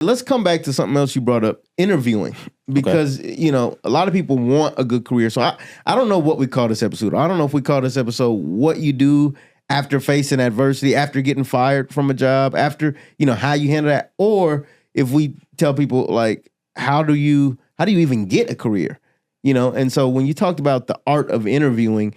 Let's come back to something else you brought up, interviewing, because, you know, a lot of people want a good career. So I don't know what we call this episode. I don't know if we call this episode what you do after facing adversity, after getting fired from a job, after, you know, how you handle that, or if we tell people like, how do you even get a career, you know? And so when you talked about the art of interviewing,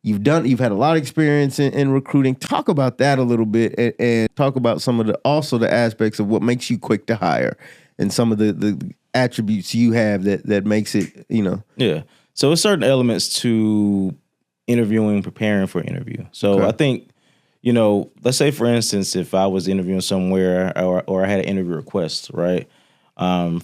you've had a lot of experience in recruiting. Talk about that a little bit, and talk about some of the aspects of what makes you quick to hire and some of the attributes you have that makes it, you know. Yeah. So there's certain elements to interviewing, preparing for an interview. So I think, you know, let's say for instance, if I was interviewing somewhere or I had an interview request, right?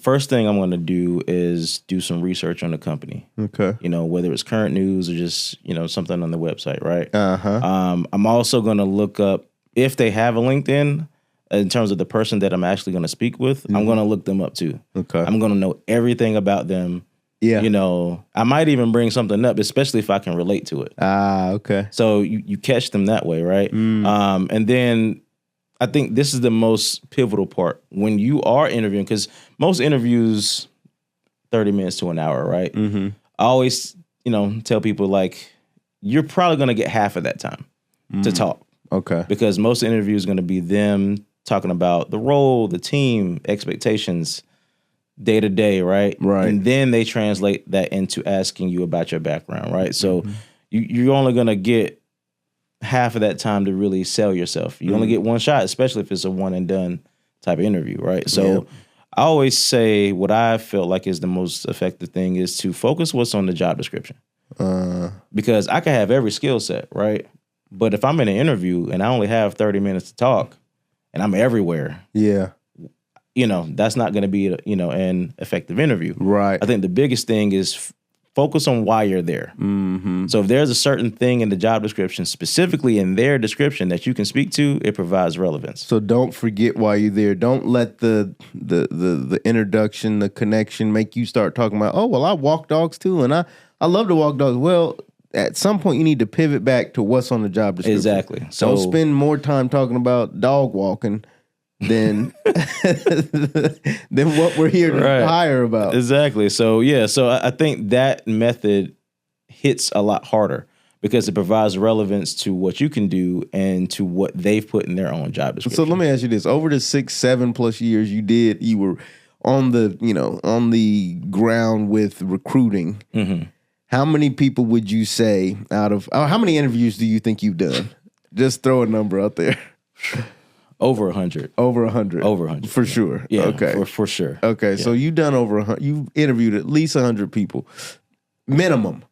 First thing I'm going to do is do some research on the company. Okay. You know, whether it's current news or just, you know, something on the website, right? I'm also going to look up if they have a LinkedIn in terms of the person that I'm actually going to speak with. I'm going to look them up too. Okay. I'm going to know everything about them. Yeah. You know, I might even bring something up, especially if I can relate to it. Okay. So you catch them that way, right? And then I think this is the most pivotal part when you are interviewing, because most interviews, 30 minutes to an hour, right? I always, you know, tell people like, you're probably going to get half of that time to talk. Okay. Because most interviews are going to be them talking about the role, the team, expectations, day to day, right? Right. And then they translate that into asking you about your background, right? So you're only going to get half of that time to really sell yourself. You only get one shot, especially if it's a one and done type of interview, right? So I always say what I felt like is the most effective thing is to focus what's on the job description. Because I can have every skill set, right? But if I'm in an interview and I only have 30 minutes to talk and I'm everywhere, you know, that's not going to be, you know, an effective interview. Right. I think the biggest thing is focus on why you're there. So if there's a certain thing in the job description, specifically in their description that you can speak to, it provides relevance. So don't forget why you're there. Don't let the introduction, the connection make you start talking about, oh, well, I walk dogs too, and I love to walk dogs. Well, at some point you need to pivot back to what's on the job description. Exactly. So don't spend more time talking about dog walking than what we're here to hire about. Exactly. So so I think that method hits a lot harder because it provides relevance to what you can do and to what they've put in their own job description. So let me ask you this: over the 6-7+ years you were on the ground with recruiting. How many people would you say how many interviews do you think you've done? Just throw a number out there. Over 100. Over 100. Over 100. For sure. Yeah. Okay. For sure. Okay. Yeah. So you've done over 100. You've interviewed at least 100 people. Minimum.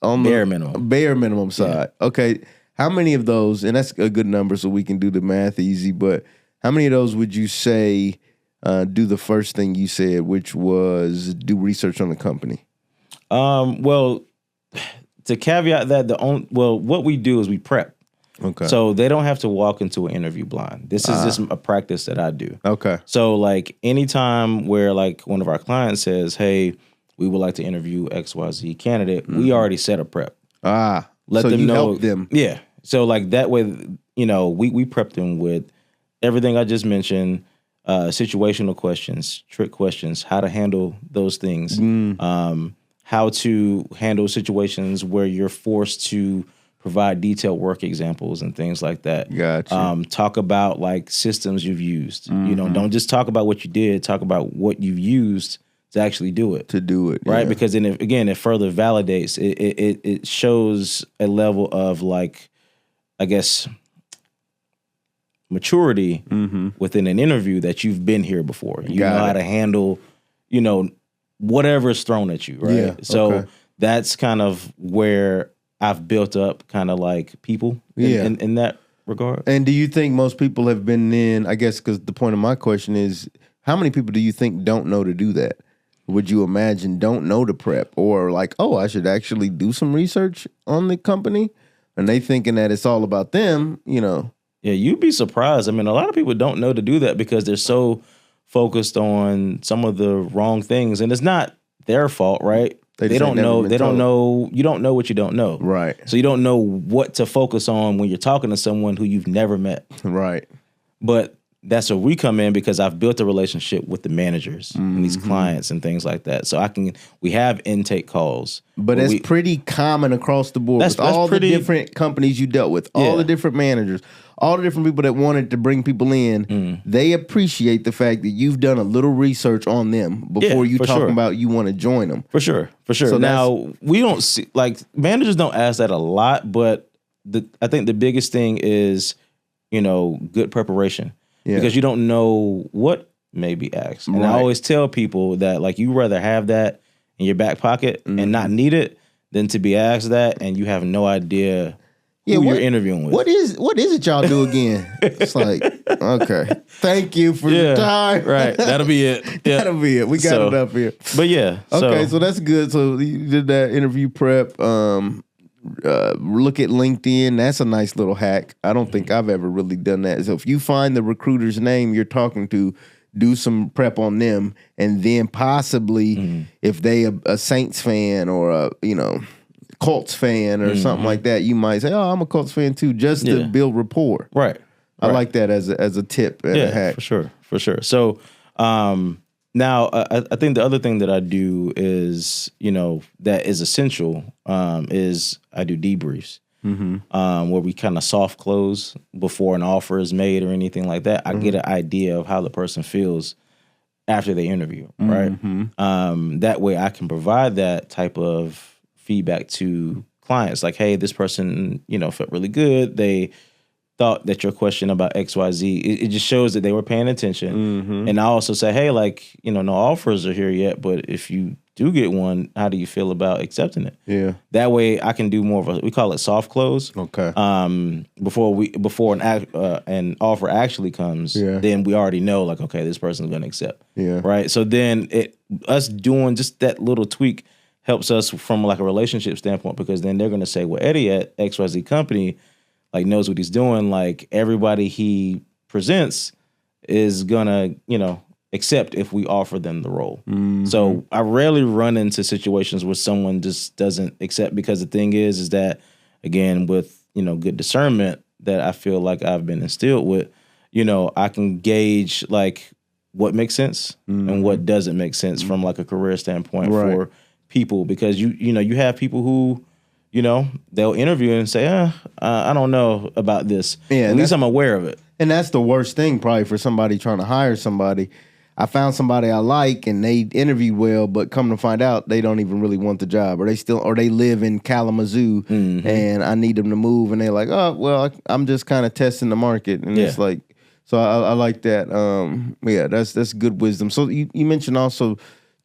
On bare minimum. Bare minimum side. Yeah. Okay. How many of those, and that's a good number so we can do the math easy, but how many of those would you say do the first thing you said, which was do research on the company? Well, to caveat that, what we do is we prep. Okay. So they don't have to walk into an interview blind. This is just a practice that I do. Okay. So like anytime where like one of our clients says, hey, we would like to interview XYZ candidate, we already set a prep. Let so them you know. Help them. Yeah. So like that way, you know, we prep them with everything I just mentioned, situational questions, trick questions, how to handle those things, how to handle situations where you're forced to provide detailed work examples and things like that. Gotcha. Talk about like systems you've used. You know, don't just talk about what you did. Talk about what you've used to actually do it. Right? Because then, it further validates. It shows a level of like, I guess, maturity within an interview that you've been here before. You know how to handle, you know, whatever is thrown at you. Right. Yeah, so that's kind of where I've built up kind of like people in that regard. And do you think most people have been in, I guess, because the point of my question is, how many people do you think don't know to do that? Would you imagine don't know to prep or like, oh, I should actually do some research on the company? And they thinking that it's all about them, you know? Yeah, you'd be surprised. I mean, a lot of people don't know to do that because they're so focused on some of the wrong things. And it's not their fault, right? They don't know. They don't know. You don't know what you don't know. Right. So you don't know what to focus on when you're talking to someone who you've never met. Right. But that's where we come in because I've built a relationship with the managers and these clients and things like that. So we have intake calls. But it's pretty common across the board with all the different companies you dealt with, all the different managers, all the different people that wanted to bring people in. They appreciate the fact that you've done a little reaching on them before you talk about you want to join them. For sure. So now we don't see, like, managers don't ask that a lot, but I think the biggest thing is, good preparation. Yeah. Because you don't know what may be asked. And I always tell people that, like, you rather have that in your back pocket and not need it than to be asked that and you have no idea who you're interviewing with. What is it y'all do again? It's like, okay, thank you for your time. Right, that'll be it. Yeah. That'll be it. We got it up here. But yeah. Okay, so that's good. So you did that interview prep. Look at LinkedIn. That's a nice little hack. I don't think I've ever really done that. So if you find the recruiter's name you're talking to, do some prep on them, and then possibly if they a Saints fan or a Colts fan or something like that, you might say, "Oh, I'm a Colts fan too," just to build rapport. Right. I like that as a tip and a hack. For sure. So now, I think the other thing that I do is, that is essential, is I do debriefs, where we kind of soft close before an offer is made or anything like that. I get an idea of how the person feels after they interview, right? That way I can provide that type of feedback to clients. Like, hey, this person, felt really good. They thought that your question about XYZ, it just shows that they were paying attention. And I also say, hey, like, no offers are here yet, but if you do get one, how do you feel about accepting it? Yeah. That way I can do more of we call it soft close. Okay. Before an offer actually comes, then we already know, like, okay, this person's going to accept. Yeah. Right. So then us doing just that little tweak helps us from like a relationship standpoint, because then they're going to say, well, Eddie at XYZ company, like, knows what he's doing. Like, everybody he presents is gonna, accept if we offer them the role. So I rarely run into situations where someone just doesn't accept, because the thing is that, again, with, good discernment that I feel like I've been instilled with, I can gauge, like, what makes sense and what doesn't make sense from, like, a career standpoint for people. Because you have people who, they'll interview and say, I don't know about this. Yeah, at least I'm aware of it. And that's the worst thing probably for somebody trying to hire somebody. I found somebody I like and they interviewed well, but come to find out they don't even really want the job, or they live in Kalamazoo and I need them to move, and they're like, oh, well, I'm just kind of testing the market. And it's like, so I like that. That's good wisdom. So you mentioned also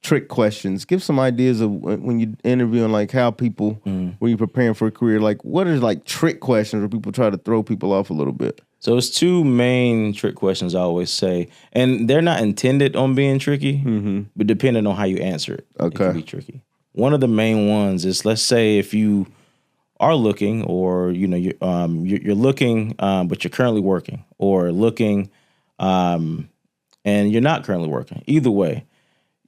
trick questions. Give some ideas of when you're interviewing, like, how people, when you're preparing for a career, like, what are like trick questions where people try to throw people off a little bit? So it's two main trick questions I always say, and they're not intended on being tricky, but depending on how you answer it, it can be tricky. One of the main ones is, let's say if you are looking, or you're looking, but you're currently working, or looking, and you're not currently working. Either way,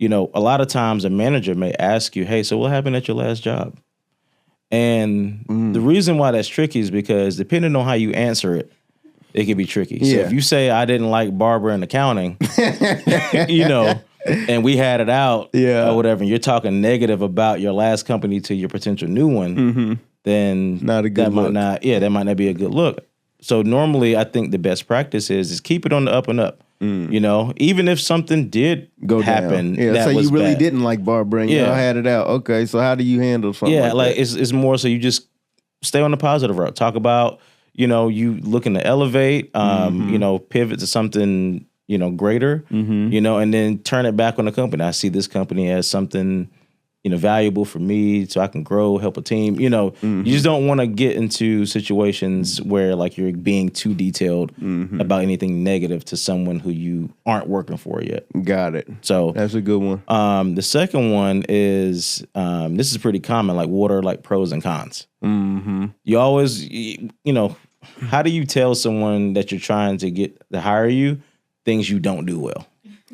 a lot of times a manager may ask you, hey, so what happened at your last job? And the reason why that's tricky is because depending on how you answer it, it can be tricky. So if you say, I didn't like Barbara in accounting, and we had it out or whatever, and you're talking negative about your last company to your potential new one, then not a good look. That might not be a good look. So normally I think the best practice is keep it on the up and up. Even if something did happen, that so you really didn't like Barbara and y'all had it out. Okay, so how do you handle something like that? It's more so you just stay on the positive route. Talk about, you looking to elevate, pivot to something, greater, and then turn it back on the company. I see this company as something, valuable for me so I can grow, help a team. You just don't want to get into situations where, like, you're being too detailed about anything negative to someone who you aren't working for yet. Got it. So that's a good one. The second one is, this is pretty common, like, what are, like, pros and cons? You always, how do you tell someone that you're trying to get to hire you things you don't do well?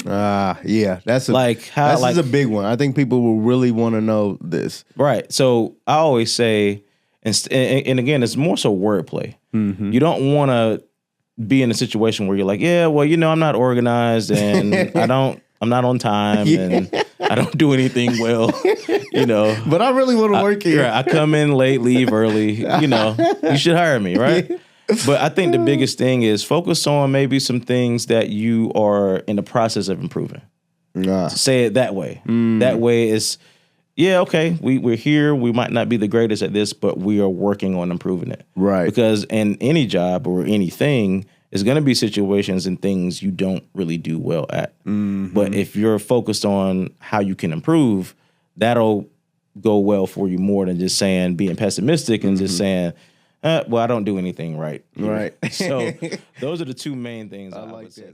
That's a big one. I think people will really want to know this. Right. So I always say, and again, it's more so wordplay. You don't want to be in a situation where you're like, yeah, well, I'm not organized and I'm not on time and I don't do anything well, But I really want to work here. Right, I come in late, leave early, you should hire me, right? Yeah. But I think the biggest thing is focus on maybe some things that you are in the process of improving. Say it that way. That way it's, okay, we're here. We might not be the greatest at this, but we are working on improving it. Right. Because in any job or anything, there's going to be situations and things you don't really do well at. Mm-hmm. But if you're focused on how you can improve, that'll go well for you more than just being pessimistic and just saying, well, I don't do anything right. Right. So those are the two main things I would say.